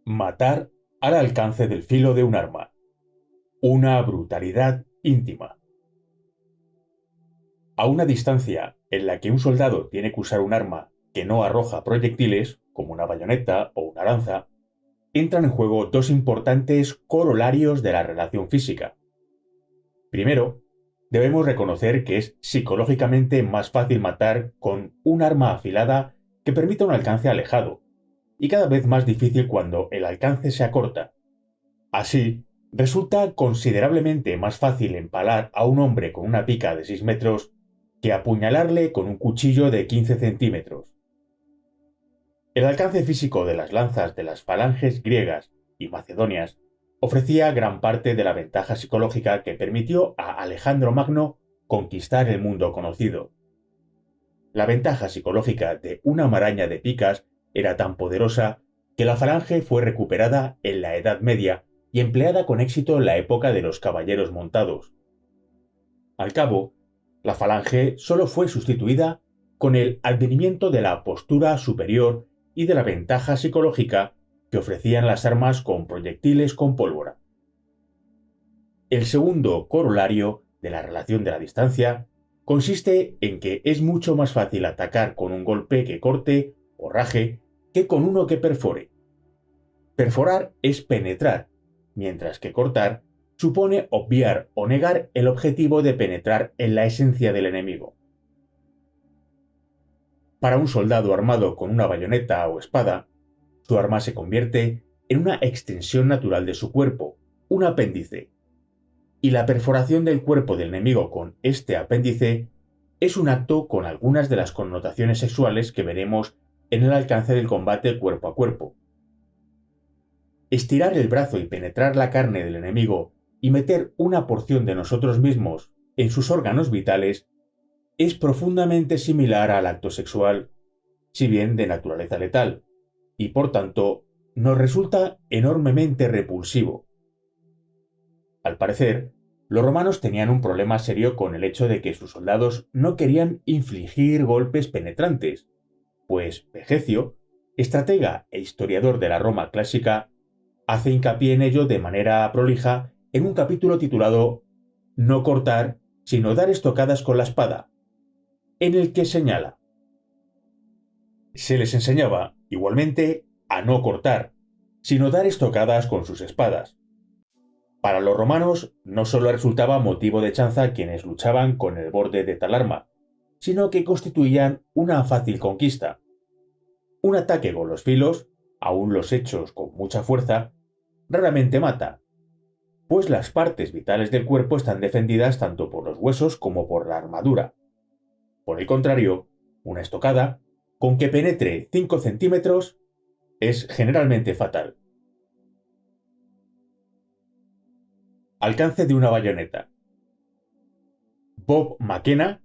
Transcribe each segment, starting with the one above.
Matar al alcance del filo de un arma. Una brutalidad íntima. A una distancia en la que un soldado tiene que usar un arma que no arroja proyectiles, como una bayoneta o una lanza, entran en juego dos importantes corolarios de la relación física. Primero, debemos reconocer que es psicológicamente más fácil matar con un arma afilada que permita un alcance alejado, y cada vez más difícil cuando el alcance se acorta. Así, resulta considerablemente más fácil empalar a un hombre con una pica de 6 metros que apuñalarle con un cuchillo de 15 centímetros. El alcance físico de las lanzas de las falanges griegas y macedonias ofrecía gran parte de la ventaja psicológica que permitió a Alejandro Magno conquistar el mundo conocido. La ventaja psicológica de una maraña de picas era tan poderosa que la falange fue recuperada en la Edad Media y empleada con éxito en la época de los caballeros montados. Al cabo, la falange solo fue sustituida con el advenimiento de la postura superior y de la ventaja psicológica que ofrecían las armas con proyectiles con pólvora. El segundo corolario de la relación de la distancia consiste en que es mucho más fácil atacar con un golpe que corte o raje que con uno que perfore. Perforar es penetrar, mientras que cortar supone obviar o negar el objetivo de penetrar en la esencia del enemigo. Para un soldado armado con una bayoneta o espada, su arma se convierte en una extensión natural de su cuerpo, un apéndice, y la perforación del cuerpo del enemigo con este apéndice es un acto con algunas de las connotaciones sexuales que veremos en el alcance del combate cuerpo a cuerpo. Estirar el brazo y penetrar la carne del enemigo y meter una porción de nosotros mismos en sus órganos vitales es profundamente similar al acto sexual, si bien de naturaleza letal, y por tanto nos resulta enormemente repulsivo. Al parecer, los romanos tenían un problema serio con el hecho de que sus soldados no querían infligir golpes penetrantes, pues Vegecio, estratega e historiador de la Roma clásica, hace hincapié en ello de manera prolija en un capítulo titulado No cortar, sino dar estocadas con la espada, en el que señala: se les enseñaba, igualmente, a no cortar, sino dar estocadas con sus espadas. Para los romanos no solo resultaba motivo de chanza quienes luchaban con el borde de tal arma, sino que constituían una fácil conquista. Un ataque con los filos, aun los hechos con mucha fuerza, raramente mata, pues las partes vitales del cuerpo están defendidas tanto por los huesos como por la armadura. Por el contrario, una estocada, con que penetre 5 centímetros, es generalmente fatal. Alcance de una bayoneta. Bob McKenna,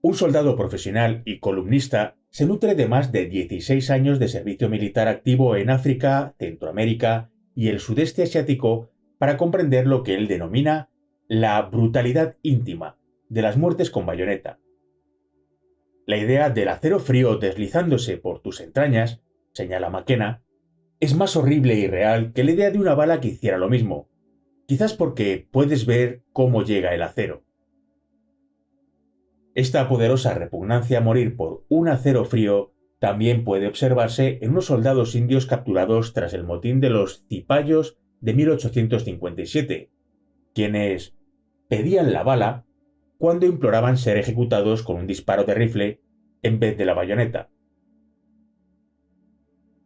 un soldado profesional y columnista, se nutre de más de 16 años de servicio militar activo en África, Centroamérica y el sudeste asiático para comprender lo que él denomina la brutalidad íntima de las muertes con bayoneta. La idea del acero frío deslizándose por tus entrañas, señala McKenna, es más horrible y real que la idea de una bala que hiciera lo mismo, quizás porque puedes ver cómo llega el acero. Esta poderosa repugnancia a morir por un acero frío también puede observarse en unos soldados indios capturados tras el motín de los Cipayos de 1857, quienes pedían la bala cuando imploraban ser ejecutados con un disparo de rifle en vez de la bayoneta.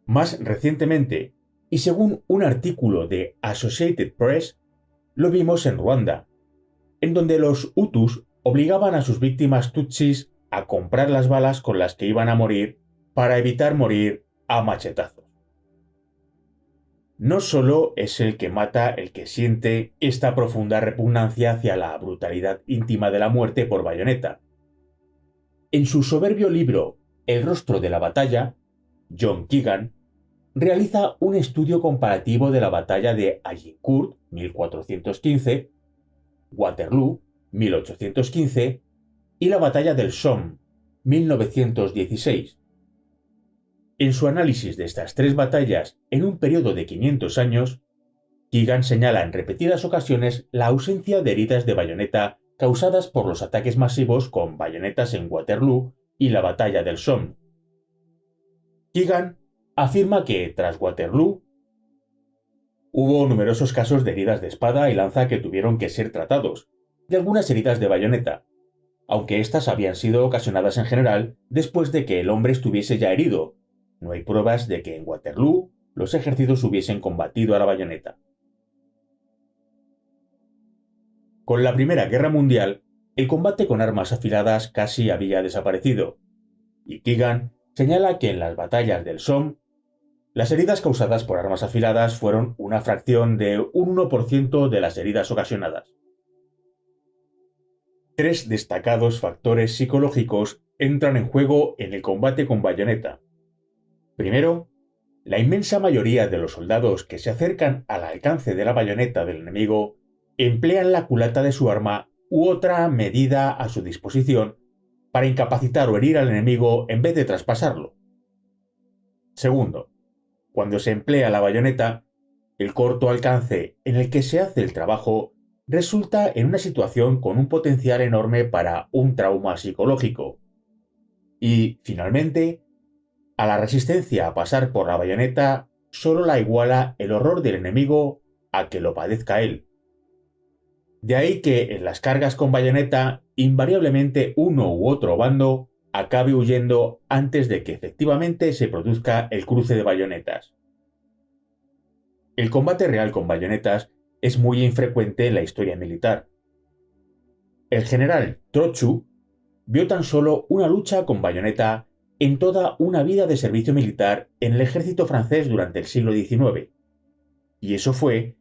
Más recientemente, y según un artículo de Associated Press, lo vimos en Ruanda, en donde los Hutus obligaban a sus víctimas tutsis a comprar las balas con las que iban a morir para evitar morir a machetazos. No solo es el que mata el que siente esta profunda repugnancia hacia la brutalidad íntima de la muerte por bayoneta. En su soberbio libro El rostro de la batalla, John Keegan realiza un estudio comparativo de la batalla de Agincourt, 1415, Waterloo, 1815, y la batalla del Somme, 1916. En su análisis de estas tres batallas en un periodo de 500 años, Keegan señala en repetidas ocasiones la ausencia de heridas de bayoneta causadas por los ataques masivos con bayonetas en Waterloo y la batalla del Somme. Keegan afirma que, tras Waterloo, hubo numerosos casos de heridas de espada y lanza que tuvieron que ser tratados, y algunas heridas de bayoneta, aunque éstas habían sido ocasionadas en general después de que el hombre estuviese ya herido. No hay pruebas de que en Waterloo los ejércitos hubiesen combatido a la bayoneta. Con la Primera Guerra Mundial, el combate con armas afiladas casi había desaparecido, y Keegan señala que en las batallas del Somme, las heridas causadas por armas afiladas fueron una fracción de un 1% de las heridas ocasionadas. Tres destacados factores psicológicos entran en juego en el combate con bayoneta. Primero, la inmensa mayoría de los soldados que se acercan al alcance de la bayoneta del enemigo emplean la culata de su arma u otra medida a su disposición para incapacitar o herir al enemigo en vez de traspasarlo. Segundo, cuando se emplea la bayoneta, el corto alcance en el que se hace el trabajo resulta en una situación con un potencial enorme para un trauma psicológico. Y, finalmente, a la resistencia a pasar por la bayoneta solo la iguala el horror del enemigo a que lo padezca él. De ahí que en las cargas con bayoneta invariablemente uno u otro bando acabe huyendo antes de que efectivamente se produzca el cruce de bayonetas. El combate real con bayonetas es muy infrecuente en la historia militar. El general Trochu vio tan solo una lucha con bayoneta en toda una vida de servicio militar en el ejército francés durante el siglo XIX. Y eso fue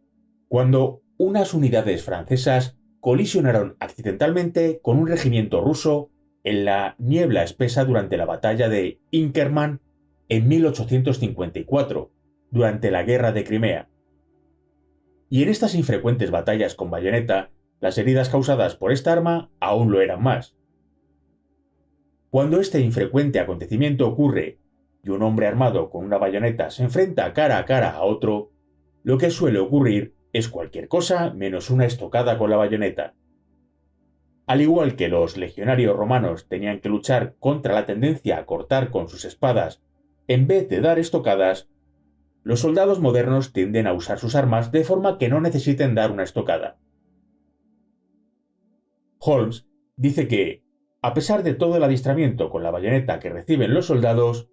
cuando unas unidades francesas colisionaron accidentalmente con un regimiento ruso en la niebla espesa durante la batalla de Inkerman en 1854, durante la Guerra de Crimea. Y en estas infrecuentes batallas con bayoneta, las heridas causadas por esta arma aún lo eran más. Cuando este infrecuente acontecimiento ocurre y un hombre armado con una bayoneta se enfrenta cara a cara a otro, lo que suele ocurrir es cualquier cosa menos una estocada con la bayoneta. Al igual que los legionarios romanos tenían que luchar contra la tendencia a cortar con sus espadas en vez de dar estocadas, los soldados modernos tienden a usar sus armas de forma que no necesiten dar una estocada. Holmes dice que, a pesar de todo el adiestramiento con la bayoneta que reciben los soldados,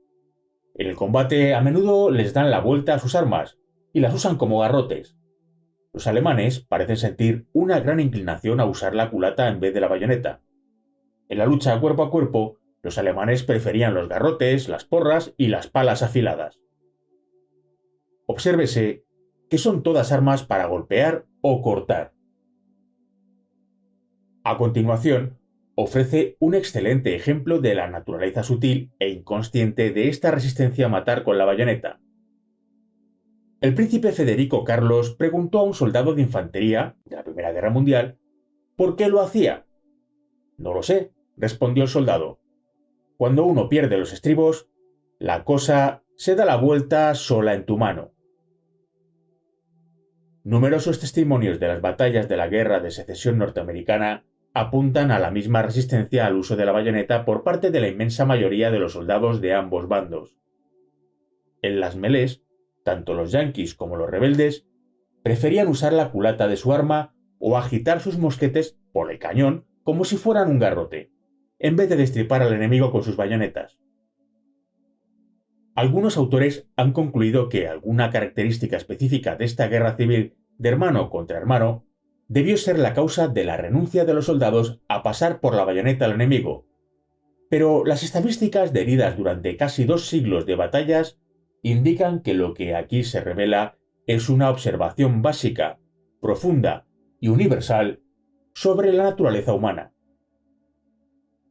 en el combate a menudo les dan la vuelta a sus armas y las usan como garrotes. Los alemanes parecen sentir una gran inclinación a usar la culata en vez de la bayoneta. En la lucha cuerpo a cuerpo, los alemanes preferían los garrotes, las porras y las palas afiladas. Obsérvese que son todas armas para golpear o cortar. A continuación, ofrece un excelente ejemplo de la naturaleza sutil e inconsciente de esta resistencia a matar con la bayoneta. El príncipe Federico Carlos preguntó a un soldado de infantería de la Primera Guerra Mundial por qué lo hacía. No lo sé, respondió el soldado. Cuando uno pierde los estribos, la cosa se da la vuelta sola en tu mano. Numerosos testimonios de las batallas de la Guerra de Secesión norteamericana apuntan a la misma resistencia al uso de la bayoneta por parte de la inmensa mayoría de los soldados de ambos bandos. En las melés, tanto los yanquis como los rebeldes preferían usar la culata de su arma o agitar sus mosquetes por el cañón como si fueran un garrote, en vez de destripar al enemigo con sus bayonetas. Algunos autores han concluido que alguna característica específica de esta guerra civil de hermano contra hermano debió ser la causa de la renuncia de los soldados a pasar por la bayoneta al enemigo. Pero las estadísticas de heridas durante casi 2 siglos de batallas indican que lo que aquí se revela es una observación básica, profunda y universal sobre la naturaleza humana.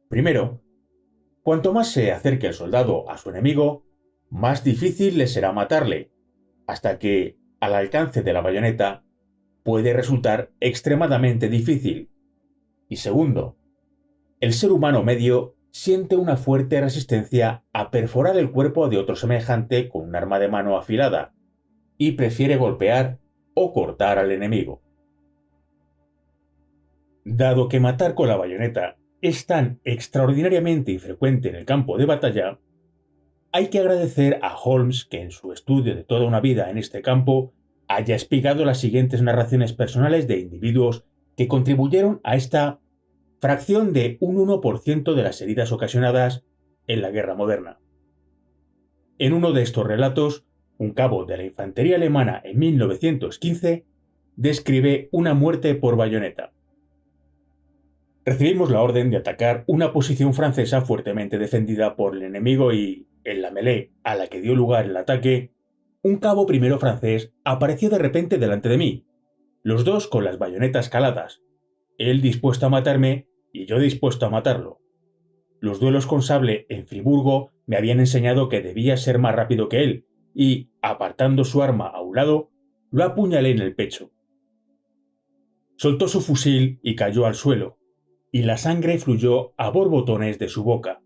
Primero, cuanto más se acerque el soldado a su enemigo, más difícil le será matarle, hasta que, al alcance de la bayoneta, puede resultar extremadamente difícil. Y segundo, el ser humano medio siente una fuerte resistencia a perforar el cuerpo de otro semejante con un arma de mano afilada y prefiere golpear o cortar al enemigo. Dado que matar con la bayoneta es tan extraordinariamente infrecuente en el campo de batalla, hay que agradecer a Holmes que en su estudio de toda una vida en este campo haya explicado las siguientes narraciones personales de individuos que contribuyeron a esta fracción de un 1% de las heridas ocasionadas en la guerra moderna. En uno de estos relatos, un cabo de la infantería alemana en 1915 describe una muerte por bayoneta. Recibimos la orden de atacar una posición francesa fuertemente defendida por el enemigo y, en la melee a la que dio lugar el ataque, un cabo primero francés apareció de repente delante de mí, los dos con las bayonetas caladas, él dispuesto a matarme y yo dispuesto a matarlo. Los duelos con sable en Friburgo me habían enseñado que debía ser más rápido que él, y, apartando su arma a un lado, lo apuñalé en el pecho. Soltó su fusil y cayó al suelo, y la sangre fluyó a borbotones de su boca.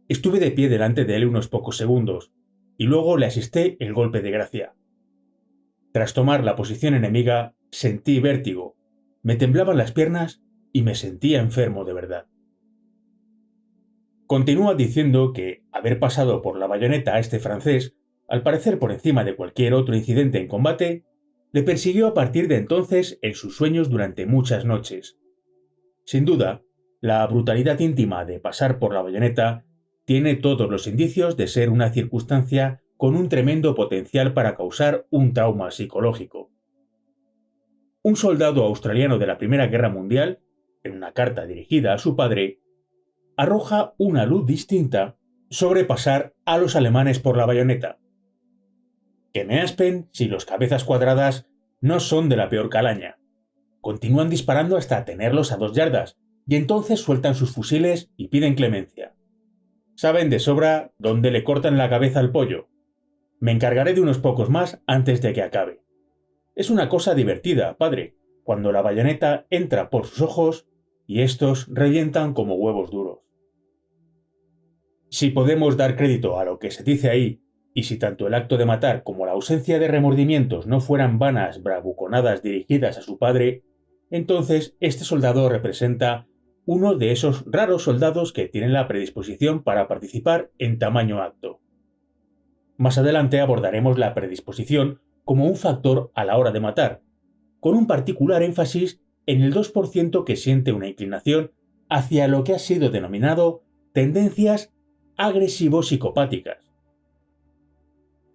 Estuve de pie delante de él unos pocos segundos, y luego le asesté el golpe de gracia. Tras tomar la posición enemiga, sentí vértigo, me temblaban las piernas y me sentía enfermo de verdad. Continúa diciendo que haber pasado por la bayoneta a este francés, al parecer por encima de cualquier otro incidente en combate, le persiguió a partir de entonces en sus sueños durante muchas noches. Sin duda, la brutalidad íntima de pasar por la bayoneta tiene todos los indicios de ser una circunstancia con un tremendo potencial para causar un trauma psicológico. Un soldado australiano de la Primera Guerra Mundial, en una carta dirigida a su padre, arroja una luz distinta sobre pasar a los alemanes por la bayoneta. Que me aspen si los cabezas cuadradas no son de la peor calaña. Continúan disparando hasta tenerlos a 2 yardas, y entonces sueltan sus fusiles y piden clemencia. Saben de sobra dónde le cortan la cabeza al pollo. Me encargaré de unos pocos más antes de que acabe. Es una cosa divertida, padre, cuando la bayoneta entra por sus ojos y estos revientan como huevos duros. Si podemos dar crédito a lo que se dice ahí, y si tanto el acto de matar como la ausencia de remordimientos no fueran vanas bravuconadas dirigidas a su padre, entonces este soldado representa uno de esos raros soldados que tienen la predisposición para participar en tamaño acto. Más adelante abordaremos la predisposición como un factor a la hora de matar, con un particular énfasis en el 2% que siente una inclinación hacia lo que ha sido denominado tendencias agresivo-psicopáticas.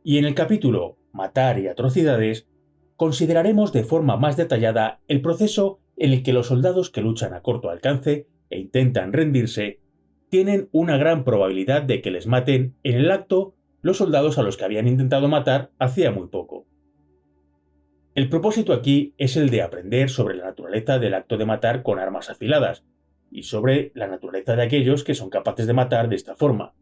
Y en el capítulo Matar y atrocidades, consideraremos de forma más detallada el proceso en el que los soldados que luchan a corto alcance e intentan rendirse tienen una gran probabilidad de que les maten en el acto los soldados a los que habían intentado matar hacía muy poco. El propósito aquí es el de aprender sobre la naturaleza del acto de matar con armas afiladas, y sobre la naturaleza de aquellos que son capaces de matar de esta forma.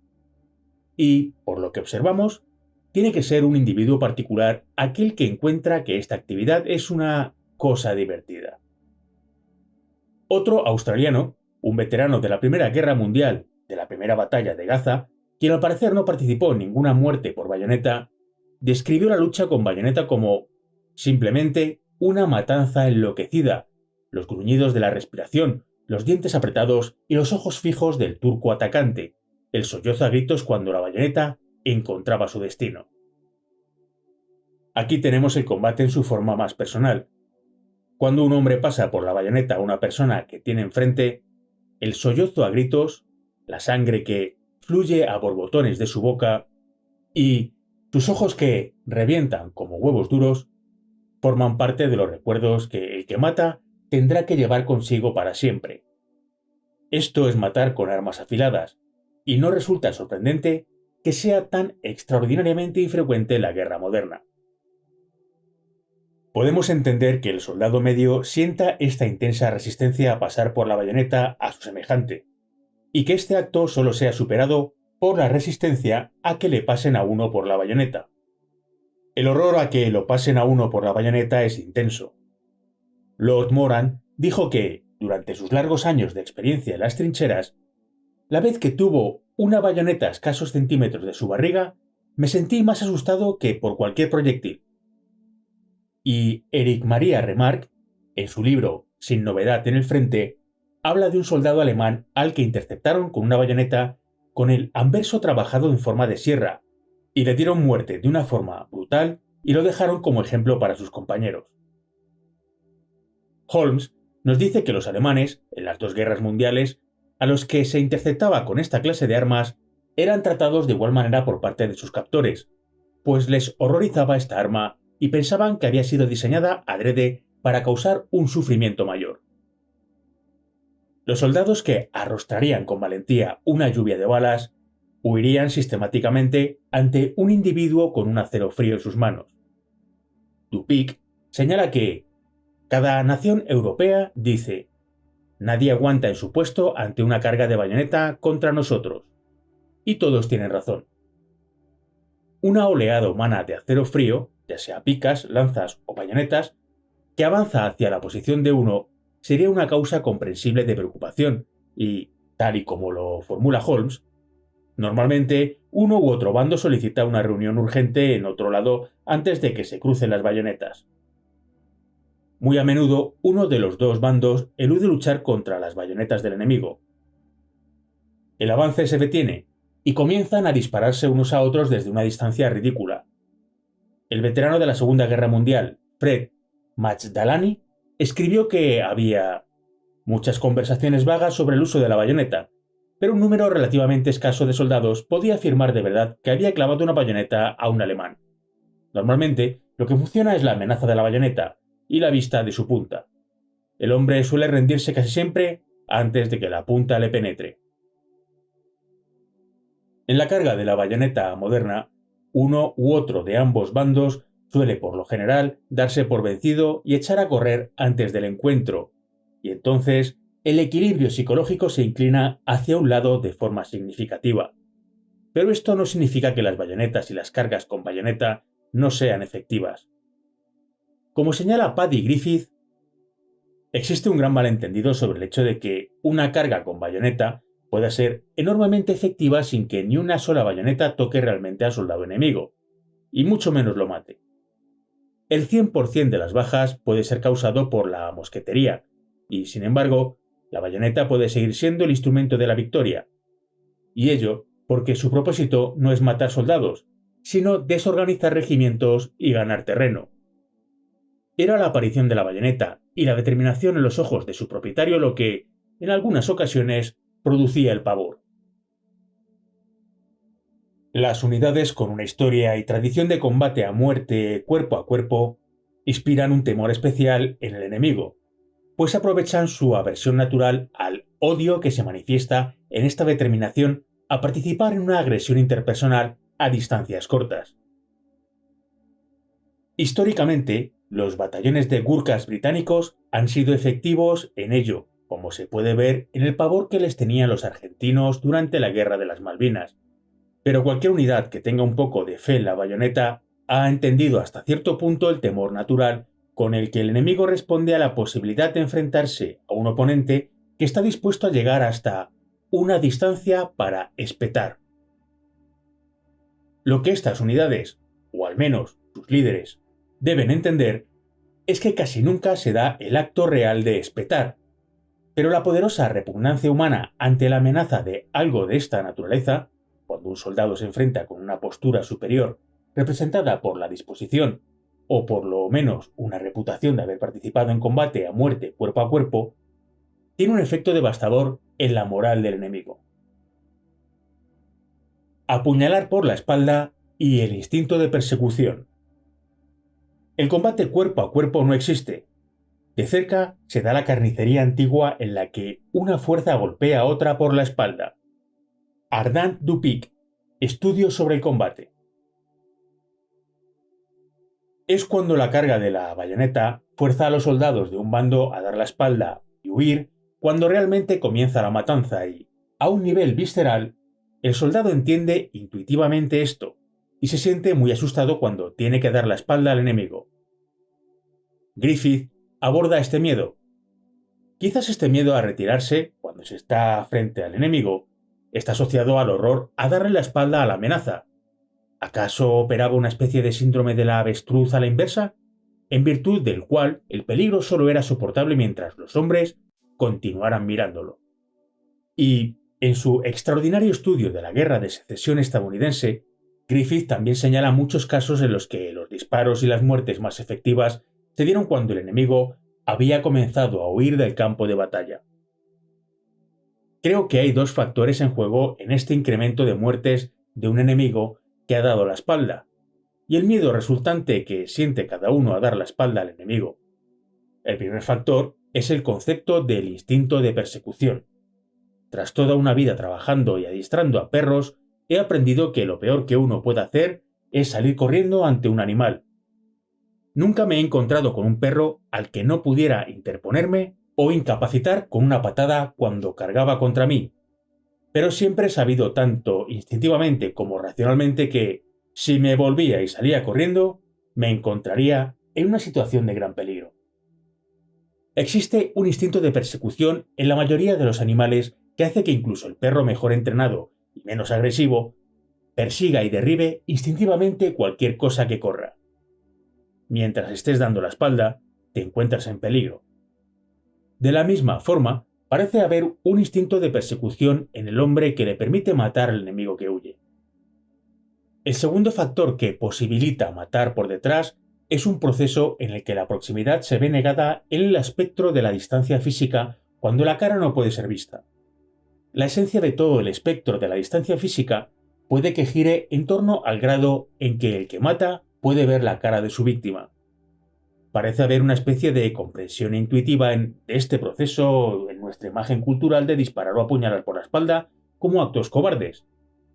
Y, por lo que observamos, tiene que ser un individuo particular aquel que encuentra que esta actividad es una cosa divertida. Otro australiano, un veterano de la Primera Guerra Mundial, de la primera batalla de Gaza, quien al parecer no participó en ninguna muerte por bayoneta, describió la lucha con bayoneta como simplemente una matanza enloquecida, los gruñidos de la respiración, los dientes apretados y los ojos fijos del turco atacante, el sollozo a gritos cuando la bayoneta encontraba su destino. Aquí tenemos el combate en su forma más personal. Cuando un hombre pasa por la bayoneta a una persona que tiene enfrente, el sollozo a gritos, la sangre que fluye a borbotones de su boca y sus ojos que revientan como huevos duros, forman parte de los recuerdos que el que mata tendrá que llevar consigo para siempre. Esto es matar con armas afiladas, y no resulta sorprendente que sea tan extraordinariamente infrecuente en la guerra moderna. Podemos entender que el soldado medio sienta esta intensa resistencia a pasar por la bayoneta a su semejante, y que este acto solo sea superado por la resistencia a que le pasen a uno por la bayoneta. El horror a que lo pasen a uno por la bayoneta es intenso. Lord Moran dijo que, durante sus largos años de experiencia en las trincheras, La vez que tuvo una bayoneta a escasos centímetros de su barriga, me sentí más asustado que por cualquier proyectil. Y Eric Maria Remarque, en su libro Sin novedad en el frente, habla de un soldado alemán al que interceptaron con una bayoneta con el anverso trabajado en forma de sierra, y le dieron muerte de una forma brutal y lo dejaron como ejemplo para sus compañeros. Holmes nos dice que los alemanes, en las dos guerras mundiales, a los que se interceptaba con esta clase de armas, eran tratados de igual manera por parte de sus captores, pues les horrorizaba esta arma y pensaban que había sido diseñada adrede para causar un sufrimiento mayor. Los soldados que arrostrarían con valentía una lluvia de balas huirían sistemáticamente ante un individuo con un acero frío en sus manos. Dupic señala que cada nación europea dice: nadie aguanta en su puesto ante una carga de bayoneta contra nosotros. Y todos tienen razón. Una oleada humana de acero frío, ya sea picas, lanzas o bayonetas, que avanza hacia la posición de uno, sería una causa comprensible de preocupación y, tal y como lo formula Holmes, normalmente uno u otro bando solicita una reunión urgente en otro lado antes de que se crucen las bayonetas. Muy a menudo, uno de los dos bandos elude luchar contra las bayonetas del enemigo. El avance se detiene y comienzan a dispararse unos a otros desde una distancia ridícula. El veterano de la Segunda Guerra Mundial, Fred Machdalani, escribió que había muchas conversaciones vagas sobre el uso de la bayoneta, pero un número relativamente escaso de soldados podía afirmar de verdad que había clavado una bayoneta a un alemán. Normalmente, lo que funciona es la amenaza de la bayoneta y la vista de su punta. El hombre suele rendirse casi siempre antes de que la punta le penetre. En la carga de la bayoneta moderna, uno u otro de ambos bandos suele por lo general darse por vencido y echar a correr antes del encuentro, y entonces el equilibrio psicológico se inclina hacia un lado de forma significativa. Pero esto no significa que las bayonetas y las cargas con bayoneta no sean efectivas. Como señala Paddy Griffith, existe un gran malentendido sobre el hecho de que una carga con bayoneta pueda ser enormemente efectiva sin que ni una sola bayoneta toque realmente al soldado enemigo, y mucho menos lo mate. El 100% de las bajas puede ser causado por la mosquetería, y sin embargo, la bayoneta puede seguir siendo el instrumento de la victoria, y ello porque su propósito no es matar soldados, sino desorganizar regimientos y ganar terreno. Era la aparición de la bayoneta y la determinación en los ojos de su propietario lo que, en algunas ocasiones, producía el pavor. Las unidades con una historia y tradición de combate a muerte cuerpo a cuerpo inspiran un temor especial en el enemigo, pues aprovechan su aversión natural al odio que se manifiesta en esta determinación a participar en una agresión interpersonal a distancias cortas. Históricamente, los batallones de Gurkhas británicos han sido efectivos en ello, como se puede ver en el pavor que les tenían los argentinos durante la Guerra de las Malvinas. Pero cualquier unidad que tenga un poco de fe en la bayoneta ha entendido hasta cierto punto el temor natural con el que el enemigo responde a la posibilidad de enfrentarse a un oponente que está dispuesto a llegar hasta una distancia para espetar. Lo que estas unidades, o al menos sus líderes, deben entender es que casi nunca se da el acto real de espetar, pero la poderosa repugnancia humana ante la amenaza de algo de esta naturaleza, cuando un soldado se enfrenta con una postura superior representada por la disposición o por lo menos una reputación de haber participado en combate a muerte cuerpo a cuerpo, tiene un efecto devastador en la moral del enemigo. Apuñalar por la espalda y el instinto de persecución. El combate cuerpo a cuerpo no existe. De cerca se da la carnicería antigua en la que una fuerza golpea a otra por la espalda. Ardant Dupic, Estudios sobre el combate. Es cuando la carga de la bayoneta fuerza a los soldados de un bando a dar la espalda y huir cuando realmente comienza la matanza y, a un nivel visceral, el soldado entiende intuitivamente esto y se siente muy asustado cuando tiene que dar la espalda al enemigo. Griffith aborda este miedo. Quizás este miedo a retirarse cuando se está frente al enemigo está asociado al horror a darle la espalda a la amenaza. ¿Acaso operaba una especie de síndrome de la avestruz a la inversa, en virtud del cual el peligro solo era soportable mientras los hombres continuaran mirándolo? Y, en su extraordinario estudio de la Guerra de Secesión estadounidense, Griffith también señala muchos casos en los que los disparos y las muertes más efectivas se dieron cuando el enemigo había comenzado a huir del campo de batalla. Creo que hay dos factores en juego en este incremento de muertes de un enemigo que ha dado la espalda, y el miedo resultante que siente cada uno a dar la espalda al enemigo. El primer factor es el concepto del instinto de persecución. Tras toda una vida trabajando y adiestrando a perros, he aprendido que lo peor que uno puede hacer es salir corriendo ante un animal. Nunca me he encontrado con un perro al que no pudiera interponerme o incapacitar con una patada cuando cargaba contra mí, pero siempre he sabido tanto instintivamente como racionalmente que, si me volvía y salía corriendo, me encontraría en una situación de gran peligro. Existe un instinto de persecución en la mayoría de los animales que hace que incluso el perro mejor entrenado y menos agresivo persiga y derribe instintivamente cualquier cosa que corra. Mientras estés dando la espalda, te encuentras en peligro. De la misma forma, parece haber un instinto de persecución en el hombre que le permite matar al enemigo que huye. El segundo factor que posibilita matar por detrás es un proceso en el que la proximidad se ve negada en el espectro de la distancia física cuando la cara no puede ser vista. La esencia de todo el espectro de la distancia física puede que gire en torno al grado en que el que mata puede ver la cara de su víctima. Parece haber una especie de comprensión intuitiva de este proceso en nuestra imagen cultural de disparar o apuñalar por la espalda como actos cobardes.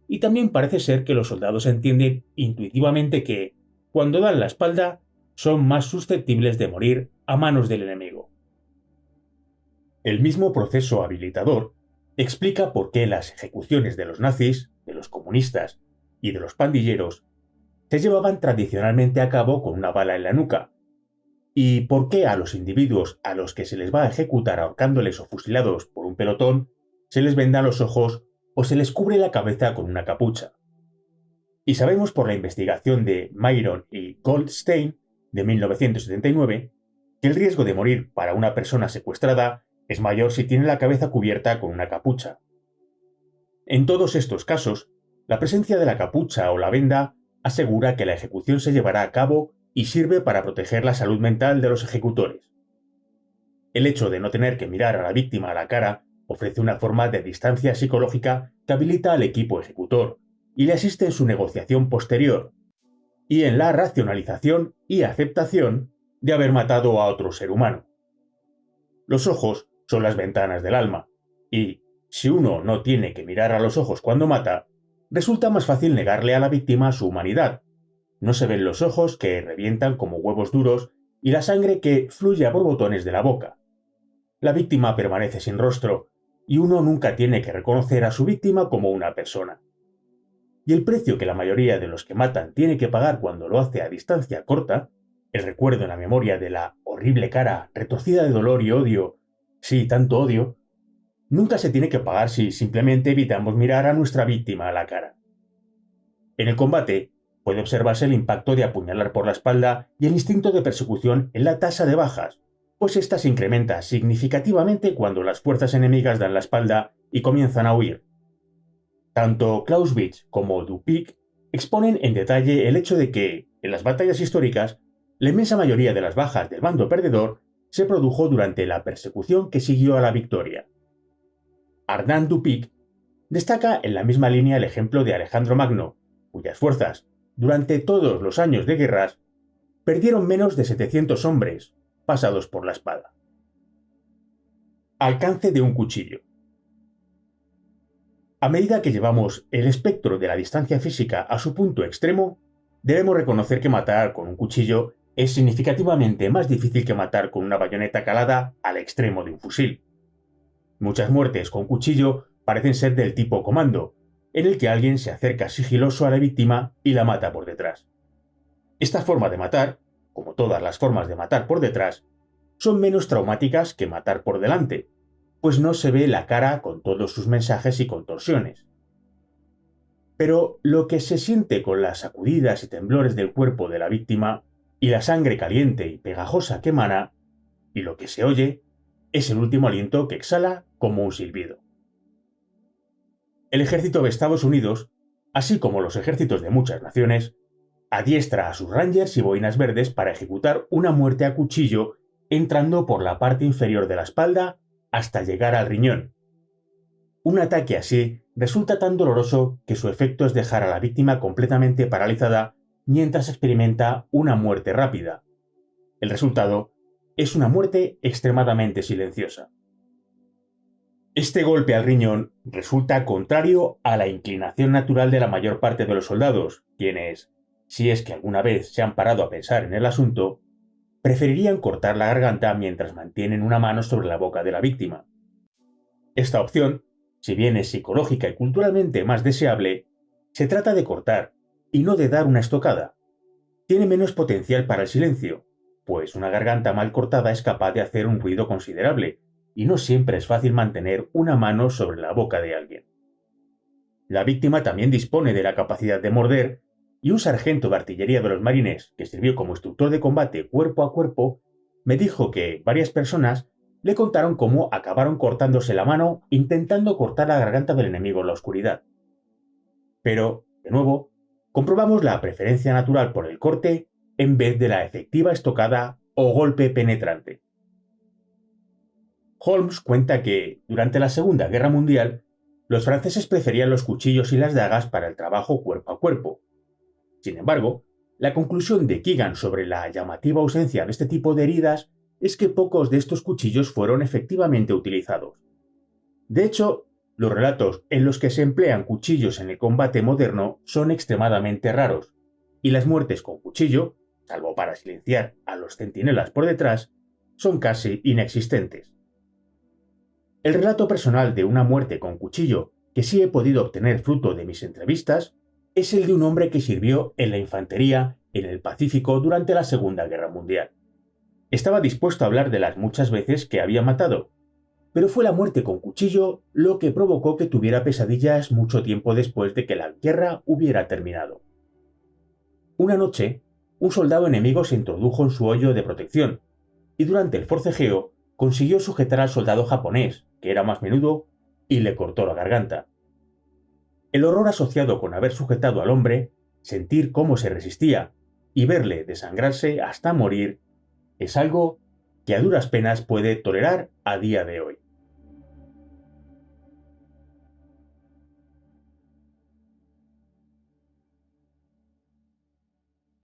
Y también parece ser que los soldados entienden intuitivamente que, cuando dan la espalda, son más susceptibles de morir a manos del enemigo. El mismo proceso habilitador explica por qué las ejecuciones de los nazis, de los comunistas y de los pandilleros se llevaban tradicionalmente a cabo con una bala en la nuca, y por qué a los individuos a los que se les va a ejecutar ahorcándoles o fusilados por un pelotón se les venda los ojos o se les cubre la cabeza con una capucha. Y sabemos por la investigación de Myron y Goldstein de 1979 que el riesgo de morir para una persona secuestrada es mayor si tiene la cabeza cubierta con una capucha. En todos estos casos, la presencia de la capucha o la venda asegura que la ejecución se llevará a cabo y sirve para proteger la salud mental de los ejecutores. El hecho de no tener que mirar a la víctima a la cara ofrece una forma de distancia psicológica que habilita al equipo ejecutor y le asiste en su negociación posterior y en la racionalización y aceptación de haber matado a otro ser humano. Los ojos son las ventanas del alma, y, si uno no tiene que mirar a los ojos cuando mata, resulta más fácil negarle a la víctima su humanidad. No se ven los ojos que revientan como huevos duros y la sangre que fluye a borbotones de la boca. La víctima permanece sin rostro, y uno nunca tiene que reconocer a su víctima como una persona. Y el precio que la mayoría de los que matan tiene que pagar cuando lo hace a distancia corta, el recuerdo en la memoria de la horrible cara retorcida de dolor y odio, sí, tanto odio, nunca se tiene que pagar si simplemente evitamos mirar a nuestra víctima a la cara. En el combate puede observarse el impacto de apuñalar por la espalda y el instinto de persecución en la tasa de bajas, pues ésta se incrementa significativamente cuando las fuerzas enemigas dan la espalda y comienzan a huir. Tanto Clausewitz como Dupik exponen en detalle el hecho de que, en las batallas históricas, la inmensa mayoría de las bajas del bando perdedor se produjo durante la persecución que siguió a la victoria. Arnaud Dupik destaca en la misma línea el ejemplo de Alejandro Magno, cuyas fuerzas, durante todos los años de guerras, perdieron menos de 700 hombres pasados por la espada. Alcance de un cuchillo. A medida que llevamos el espectro de la distancia física a su punto extremo, debemos reconocer que matar con un cuchillo es significativamente más difícil que matar con una bayoneta calada al extremo de un fusil. Muchas muertes con cuchillo parecen ser del tipo comando, en el que alguien se acerca sigiloso a la víctima y la mata por detrás. Esta forma de matar, como todas las formas de matar por detrás, son menos traumáticas que matar por delante, pues no se ve la cara con todos sus mensajes y contorsiones. Pero lo que se siente con las sacudidas y temblores del cuerpo de la víctima y la sangre caliente y pegajosa que emana, y lo que se oye, es el último aliento que exhala como un silbido. El ejército de Estados Unidos, así como los ejércitos de muchas naciones, adiestra a sus rangers y boinas verdes para ejecutar una muerte a cuchillo entrando por la parte inferior de la espalda hasta llegar al riñón. Un ataque así resulta tan doloroso que su efecto es dejar a la víctima completamente paralizada mientras experimenta una muerte rápida. El resultado es una muerte extremadamente silenciosa. Este golpe al riñón resulta contrario a la inclinación natural de la mayor parte de los soldados, quienes, si es que alguna vez se han parado a pensar en el asunto, preferirían cortar la garganta mientras mantienen una mano sobre la boca de la víctima. Esta opción, si bien es psicológica y culturalmente más deseable, se trata de cortar y no de dar una estocada. Tiene menos potencial para el silencio, pues una garganta mal cortada es capaz de hacer un ruido considerable, y no siempre es fácil mantener una mano sobre la boca de alguien. La víctima también dispone de la capacidad de morder, y un sargento de artillería de los marines, que sirvió como instructor de combate cuerpo a cuerpo, me dijo que varias personas le contaron cómo acabaron cortándose la mano intentando cortar la garganta del enemigo en la oscuridad. Pero, de nuevo, comprobamos la preferencia natural por el corte en vez de la efectiva estocada o golpe penetrante. Holmes cuenta que, durante la Segunda Guerra Mundial, los franceses preferían los cuchillos y las dagas para el trabajo cuerpo a cuerpo. Sin embargo, la conclusión de Keegan sobre la llamativa ausencia de este tipo de heridas es que pocos de estos cuchillos fueron efectivamente utilizados. De hecho, los relatos en los que se emplean cuchillos en el combate moderno son extremadamente raros, y las muertes con cuchillo, salvo para silenciar a los centinelas por detrás, son casi inexistentes. El relato personal de una muerte con cuchillo que sí he podido obtener fruto de mis entrevistas es el de un hombre que sirvió en la infantería en el Pacífico durante la Segunda Guerra Mundial. Estaba dispuesto a hablar de las muchas veces que había matado, pero fue la muerte con cuchillo lo que provocó que tuviera pesadillas mucho tiempo después de que la guerra hubiera terminado. Una noche, un soldado enemigo se introdujo en su hoyo de protección, y durante el forcejeo consiguió sujetar al soldado japonés, que era más menudo, y le cortó la garganta. El horror asociado con haber sujetado al hombre, sentir cómo se resistía y verle desangrarse hasta morir, es algo que a duras penas puede tolerar a día de hoy.